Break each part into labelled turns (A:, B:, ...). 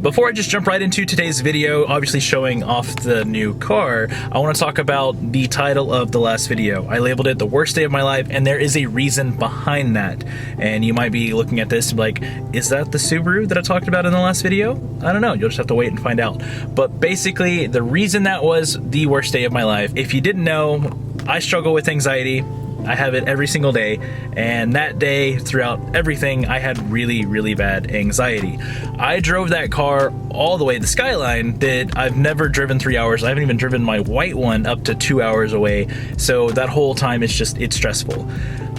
A: Before I just jump right into today's video, obviously showing off the new car, I want to talk about the title of the last video. I labeled it The Worst Day of My Life, and there is a reason behind that. And you might be looking at this and be like, is that the Subaru that I talked about in the last video? I don't know, you'll just have to wait and find out. But basically, the reason that was the worst day of my life, if you didn't know, I struggle with anxiety. I have it every single day, and that day, throughout everything, I had really, really bad anxiety. I drove that car all the way, the Skyline, that I've never driven 3 hours. I haven't even driven my white one up to 2 hours away, so that whole time it's stressful.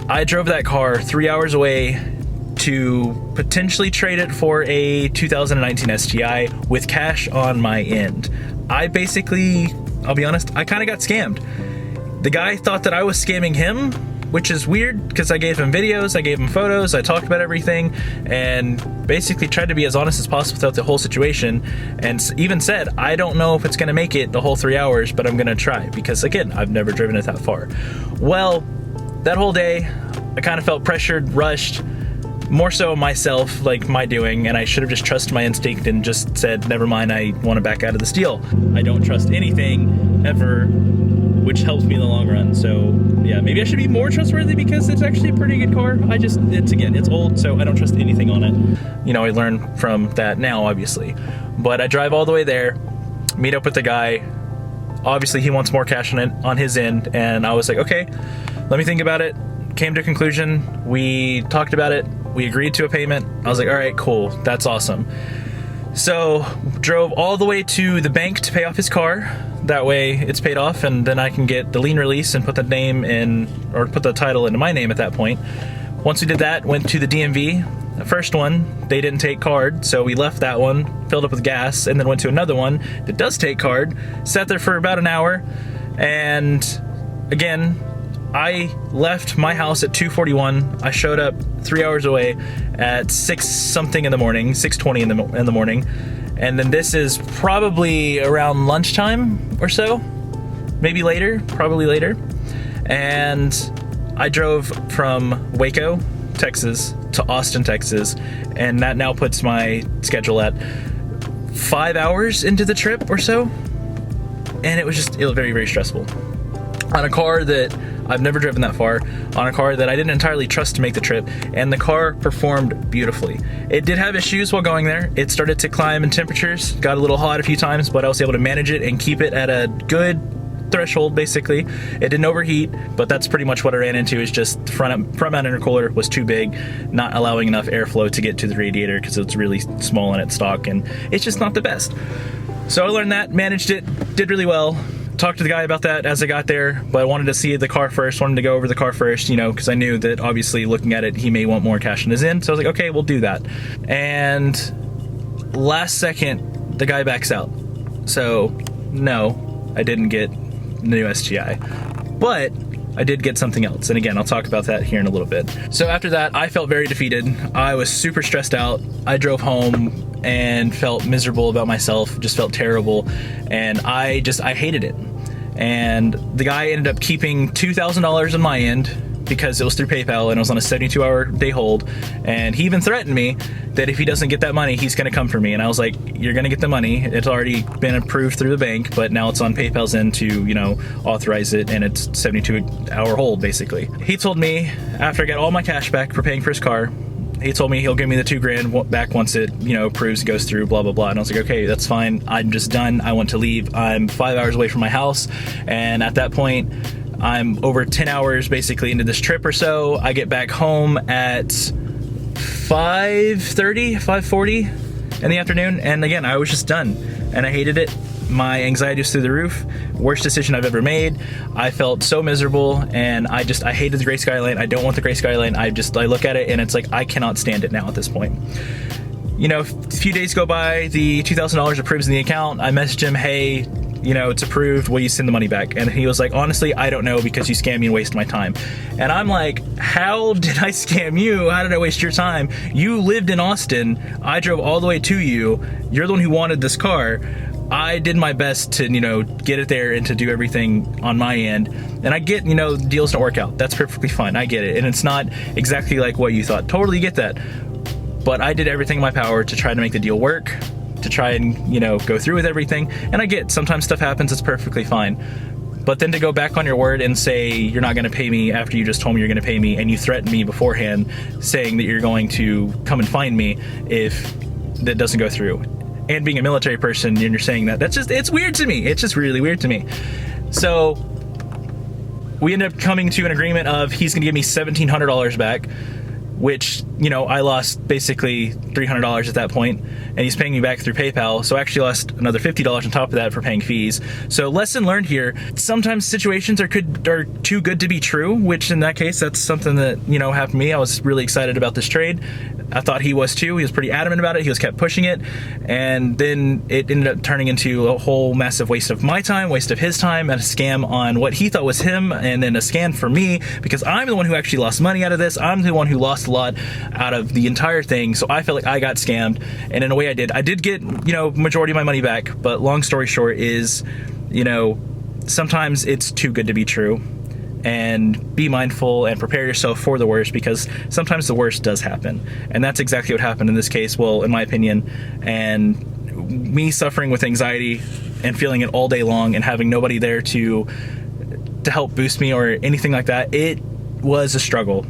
A: I drove that car 3 hours away to potentially trade it for a 2019 STI with cash on my end. I basically, I'll be honest, I kind of got scammed. The guy thought that I was scamming him, which is weird because I gave him videos, I gave him photos, I talked about everything, and basically tried to be as honest as possible throughout the whole situation, and even said, I don't know if it's gonna make it the whole 3 hours, but I'm gonna try, because again, I've never driven it that far. Well, that whole day, I kind of felt pressured, rushed, more so myself, like my doing, and I should have just trusted my instinct and just said, never mind, I want to back out of this deal. I don't trust anything, ever, which helps me in the long run. So yeah, maybe I should be more trustworthy because it's actually a pretty good car. It's old, so I don't trust anything on it. You know, I learned from that now, obviously. But I drive all the way there, meet up with the guy. Obviously, he wants more cash on his end, and I was like, okay, let me think about it. Came to a conclusion, we talked about it, we agreed to a payment. I was like, all right, cool, that's awesome. So, drove all the way to the bank to pay off his car. That way it's paid off, and then I can get the lien release and put the name in, or put the title into my name at that point. Once we did that, went to the DMV. The first one, they didn't take card, so we left that one, filled up with gas, and then went to another one that does take card. Sat there for about an hour, and again, I left my house at 2:41. I showed up 3 hours away at 6 something in the morning, 6:20 in the morning. And then this is probably around lunchtime or so, maybe later, probably later. And I drove from Waco, Texas to Austin, Texas. And that now puts my schedule at 5 hours into the trip or so. And it was very, very stressful. On a car that I've never driven that far, on a car that I didn't entirely trust to make the trip, and the car performed beautifully. It did have issues while going there. It started to climb in temperatures, got a little hot a few times, but I was able to manage it and keep it at a good threshold, basically. It didn't overheat, but that's pretty much what I ran into, is just the front mount intercooler was too big, not allowing enough airflow to get to the radiator because it's really small in its stock, and it's just not the best. So I learned that, managed it, did really well. Talked to the guy about that as I got there, but I wanted to see the car first, wanted to go over the car first, you know, because I knew that obviously looking at it, he may want more cash in his end. So I was like, okay, we'll do that. And last second, the guy backs out. So no, I didn't get the new STI, but I did get something else. And again, I'll talk about that here in a little bit. So after that, I felt very defeated. I was super stressed out. I drove home and felt miserable about myself, just felt terrible. And I hated it. And the guy ended up keeping $2,000 on my end because it was through PayPal and it was on a 72-hour day hold. And he even threatened me that if he doesn't get that money, he's gonna come for me. And I was like, you're gonna get the money. It's already been approved through the bank, but now it's on PayPal's end to, you know, authorize it, and it's 72-hour hold, basically. He told me after I got all my cash back for paying for his car, he told me he'll give me the $2,000 back once it, you know, approves, goes through, blah, blah, blah. And I was like, okay, that's fine. I'm just done. I want to leave. I'm 5 hours away from my house. And at that point, I'm over 10 hours basically into this trip or so. I get back home at 5:30, 5:40 in the afternoon. And again, I was just done and I hated it. My anxiety was through the roof. Worst decision I've ever made. I felt so miserable, and I hated the gray Skyline. I don't want the gray Skyline. I look at it and it's like, I cannot stand it now at this point. You know, a few days go by, the $2,000 approves in the account. I messaged him, hey, you know, it's approved, will you send the money back? And he was like, honestly, I don't know, because you scammed me and wasted my time. And I'm like, how did I scam you? How did I waste your time? You lived in Austin. I drove all the way to you. You're the one who wanted this car. I did my best to, you know, get it there and to do everything on my end. And I get, you know, deals don't work out. That's perfectly fine. I get it. And it's not exactly like what you thought. Totally get that. But I did everything in my power to try to make the deal work. to try and, you know, go through with everything. And I get sometimes stuff happens, it's perfectly fine. But then to go back on your word and say you're not going to pay me after you just told me you're going to pay me, and you threaten me beforehand saying that you're going to come and find me if that doesn't go through. And being a military person and you're saying that, it's weird to me. It's just really weird to me. So we ended up coming to an agreement of he's going to give me $1,700 back, which, you know, I lost basically $300 at that point, and he's paying me back through PayPal, so I actually lost another $50 on top of that for paying fees. So lesson learned here, sometimes situations are too good to be true, which in that case, that's something that, you know, happened to me. I was really excited about this trade. I thought he was too. He was pretty adamant about it. He was kept pushing it, and then it ended up turning into a whole massive waste of my time, waste of his time, and a scam on what he thought was him, and then a scam for me, because I'm the one who actually lost money out of this. I'm the one who lost a lot out of the entire thing, so I felt like I got scammed, and in a way I did. I did get, you know, majority of my money back, but long story short is, you know, sometimes it's too good to be true. And be mindful and prepare yourself for the worst, because sometimes the worst does happen. And that's exactly what happened in this case, well, in my opinion. And me suffering with anxiety and feeling it all day long and having nobody there to help boost me or anything like that, it was a struggle.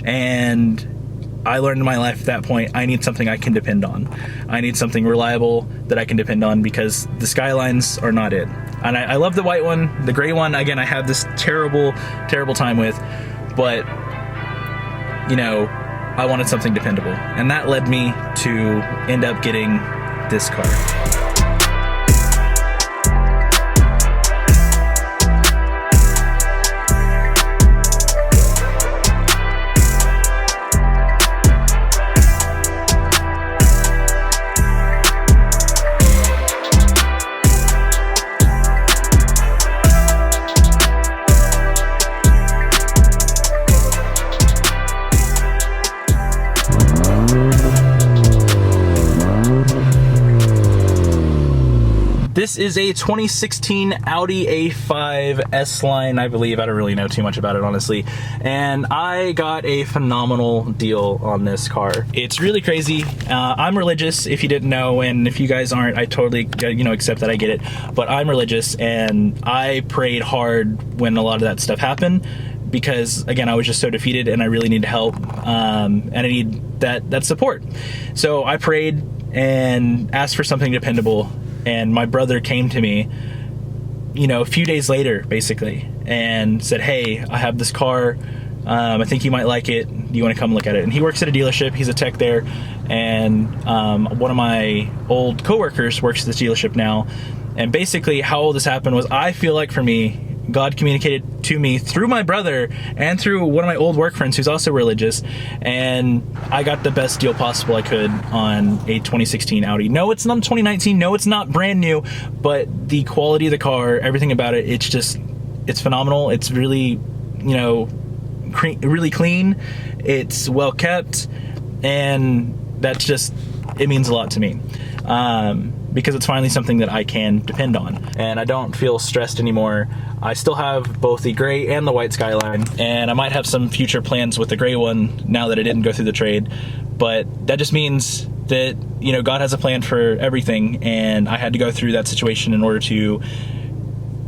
A: And I learned in my life at that point, I need something I can depend on. I need something reliable that I can depend on, because the Skylines are not it. And I love the white one. The gray one, again, I have this terrible, terrible time with, but, you know, I wanted something dependable. And that led me to end up getting this car. This is a 2016 Audi A5 S-Line, I believe. I don't really know too much about it, honestly. And I got a phenomenal deal on this car. It's really crazy. I'm religious, if you didn't know, and if you guys aren't, I totally, you know, accept that, I get it. But I'm religious, and I prayed hard when a lot of that stuff happened, because, again, I was just so defeated, and I really need help, and I need that support. So I prayed and asked for something dependable. And my brother came to me, you know, a few days later, basically, and said, hey, I have this car. I think you might like it. Do you want to come look at it? And he works at a dealership. He's a tech there. And one of my old coworkers works at this dealership now. And basically how all this happened was, I feel like for me, God communicated to me through my brother and through one of my old work friends who's also religious, and I got the best deal possible I could on a 2016 Audi. No, it's not 2019. No, it's not brand new, but the quality of the car, everything about it, it's phenomenal. It's really, you know, really clean. It's well kept, and that's just, it means a lot to me. Because it's finally something that I can depend on, and I don't feel stressed anymore. I still have both the gray and the white Skyline, and I might have some future plans with the gray one now that I didn't go through the trade, but that just means that, you know, God has a plan for everything, and I had to go through that situation in order to,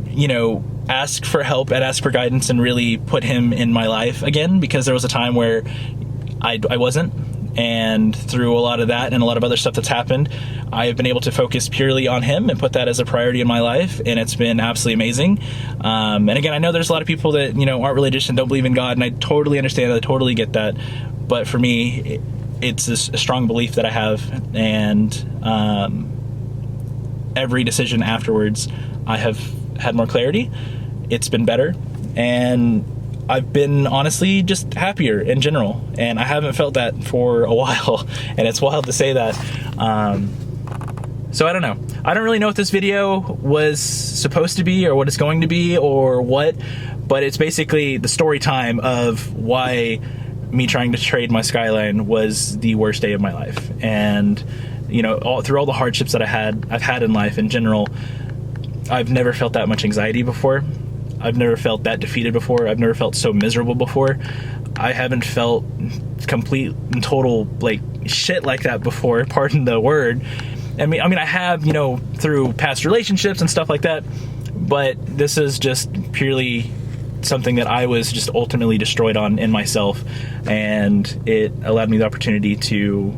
A: you know, ask for help and ask for guidance and really put him in my life again, because there was a time where I wasn't. And through a lot of that and a lot of other stuff that's happened, I have been able to focus purely on him and put that as a priority in my life, and it's been absolutely amazing. And again, I know there's a lot of people that, you know, aren't religious and don't believe in God, and I totally understand that, I totally get that. But for me, it's a strong belief that I have, and every decision afterwards, I have had more clarity. It's been better, and I've been honestly just happier in general, and I haven't felt that for a while, and it's wild to say that. So I don't know. I don't really know what this video was supposed to be or what it's going to be or what, but it's basically the story time of why me trying to trade my Skyline was the worst day of my life. And, you know, through all the hardships that I've had in life in general, I've never felt that much anxiety before. I've never felt that defeated before. I've never felt so miserable before. I haven't felt complete and total like shit like that before, pardon the word. I have, you know, through past relationships and stuff like that, but this is just purely something that I was just ultimately destroyed on in myself, and it allowed me the opportunity to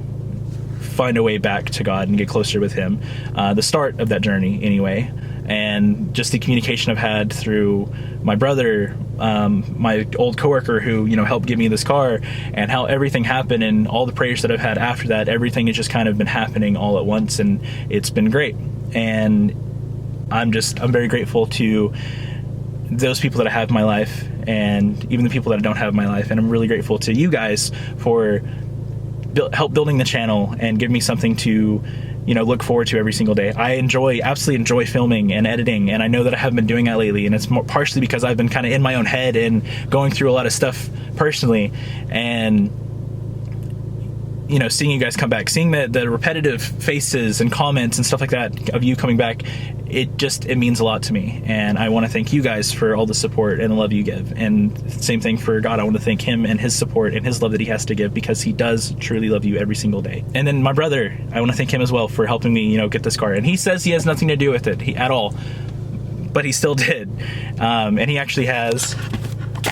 A: find a way back to God and get closer with Him. The start of that journey, anyway, and just the communication I've had through my brother, my old coworker who, you know, helped give me this car, and how everything happened, and all the prayers that I've had after that. Everything has just kind of been happening all at once, and it's been great. And I'm very grateful to those people that I have in my life, and even the people that I don't have in my life. And I'm really grateful to you guys for help building the channel and give me something to, you know, look forward to every single day. I absolutely enjoy filming and editing, and I know that I haven't been doing that lately, and it's partially because I've been kind of in my own head and going through a lot of stuff personally. And, you know, seeing you guys come back, seeing the repetitive faces and comments and stuff like that of you coming back, it means a lot to me. And I want to thank you guys for all the support and the love you give. And same thing for God. I want to thank Him and His support and His love that He has to give, because He does truly love you every single day. And then my brother, I want to thank him as well for helping me, you know, get this car. And he says he has nothing to do with it at all, but he still did. And he actually has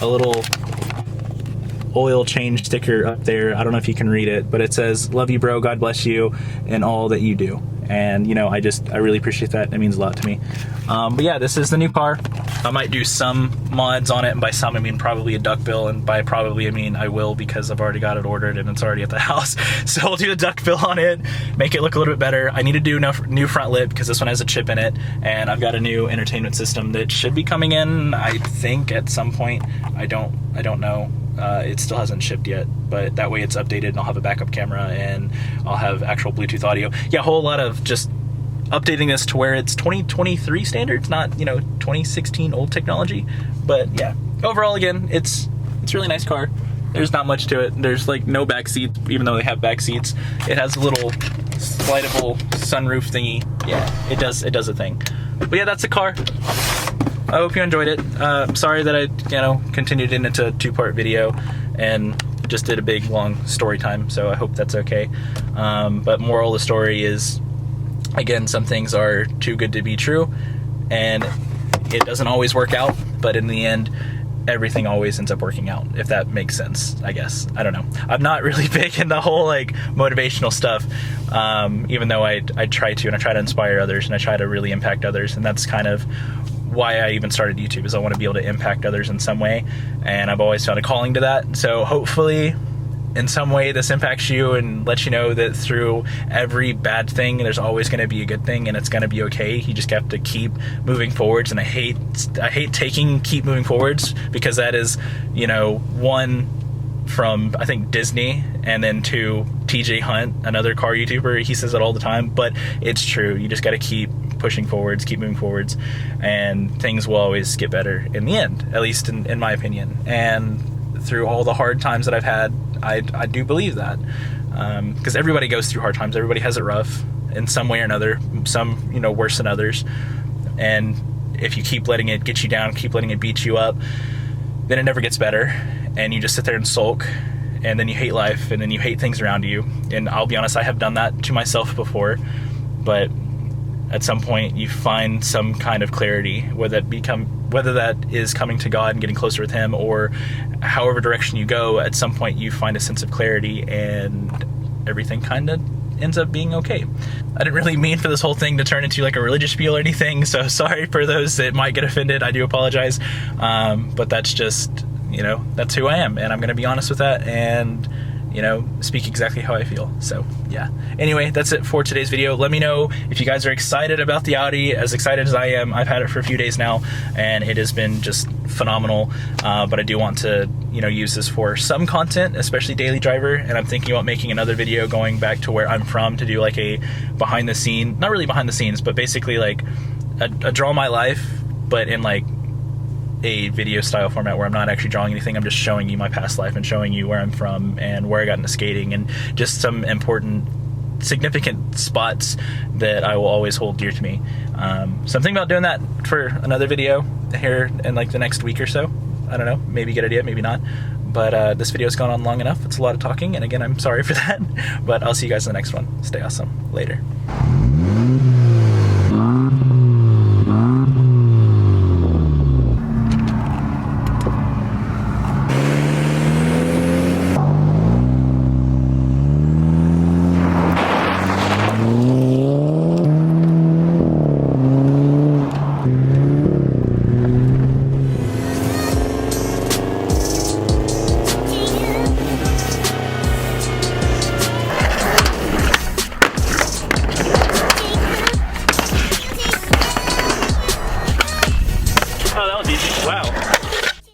A: a little oil change sticker up there. I don't know if you can read it, but it says, "Love you, bro. God bless you and all that you do." And, you know, I really appreciate that. It means a lot to me. But yeah, this is the new car. I might do some mods on it, and by some I mean probably a duckbill, and by probably I mean I will, because I've already got it ordered and it's already at the house. So I'll do a duckbill on it, make it look a little bit better. I need to do new front lip, because this one has a chip in it, and I've got a new entertainment system that should be coming in, I think, at some point. I don't know. It still hasn't shipped yet, but that way it's updated, and I'll have a backup camera, and I'll have actual Bluetooth audio. Yeah, a whole lot of just updating this to where it's 2023 standards, not, you know, 2016 old technology. But yeah, overall, again, it's a really nice car. There's not much to it. There's like no back seats, even though they have back seats. It has a little slidable sunroof thingy. Yeah, it does a thing. But yeah, that's the car. I hope you enjoyed it. Sorry that I, you know, continued it into a two-part video and just did a big, long story time, so I hope that's okay. But moral of the story is, again, some things are too good to be true, and it doesn't always work out, but in the end, everything always ends up working out, if that makes sense, I guess. I don't know. I'm not really big in the whole, like, motivational stuff, even though I try to, and I try to inspire others, and I try to really impact others, and that's kind of why I even started YouTube, is I want to be able to impact others in some way, and I've always found a calling to that. So hopefully in some way this impacts you and lets you know that through every bad thing there's always going to be a good thing, and it's going to be okay. You just have to keep moving forwards. And I hate taking keep moving forwards, because that is, you know, one from, I think, Disney, and then to TJ Hunt, another car YouTuber. He says it all the time, but it's true. You just got to keep pushing forwards, keep moving forwards, and things will always get better in the end, at least in my opinion. And through all the hard times that I've had, I do believe that, because everybody goes through hard times. Everybody has it rough in some way or another, some, you know, worse than others. And if you keep letting it get you down, keep letting it beat you up, then it never gets better, and you just sit there and sulk, and then you hate life, and then you hate things around you. And I'll be honest, I have done that to myself before, but at some point you find some kind of clarity, whether that is coming to God and getting closer with Him, or however direction you go. At some point you find a sense of clarity, and everything kind of ends up being okay. I didn't really mean for this whole thing to turn into like a religious spiel or anything, so sorry for those that might get offended. I do apologize, but that's just, you know, that's who I am, and I'm gonna be honest with that, and, you know, speak exactly how I feel. So yeah, anyway, that's it for today's video. Let me know if you guys are excited about the Audi, as excited as I am. I've had it for a few days now, and it has been just phenomenal. But I do want to, you know, use this for some content, especially daily driver, and I'm thinking about making another video going back to where I'm from, to do like a behind the scene, not really behind the scenes, but basically like a draw my life, but in like a video style format, where I'm not actually drawing anything. I'm just showing you my past life and showing you where I'm from and where I got into skating, and just some important, significant spots that I will always hold dear to me. So I'm thinking about doing that for another video here in like the next week or so. I don't know, maybe good idea, maybe not. But this video's gone on long enough. It's a lot of talking, and again, I'm sorry for that. But I'll see you guys in the next one. Stay awesome. Later.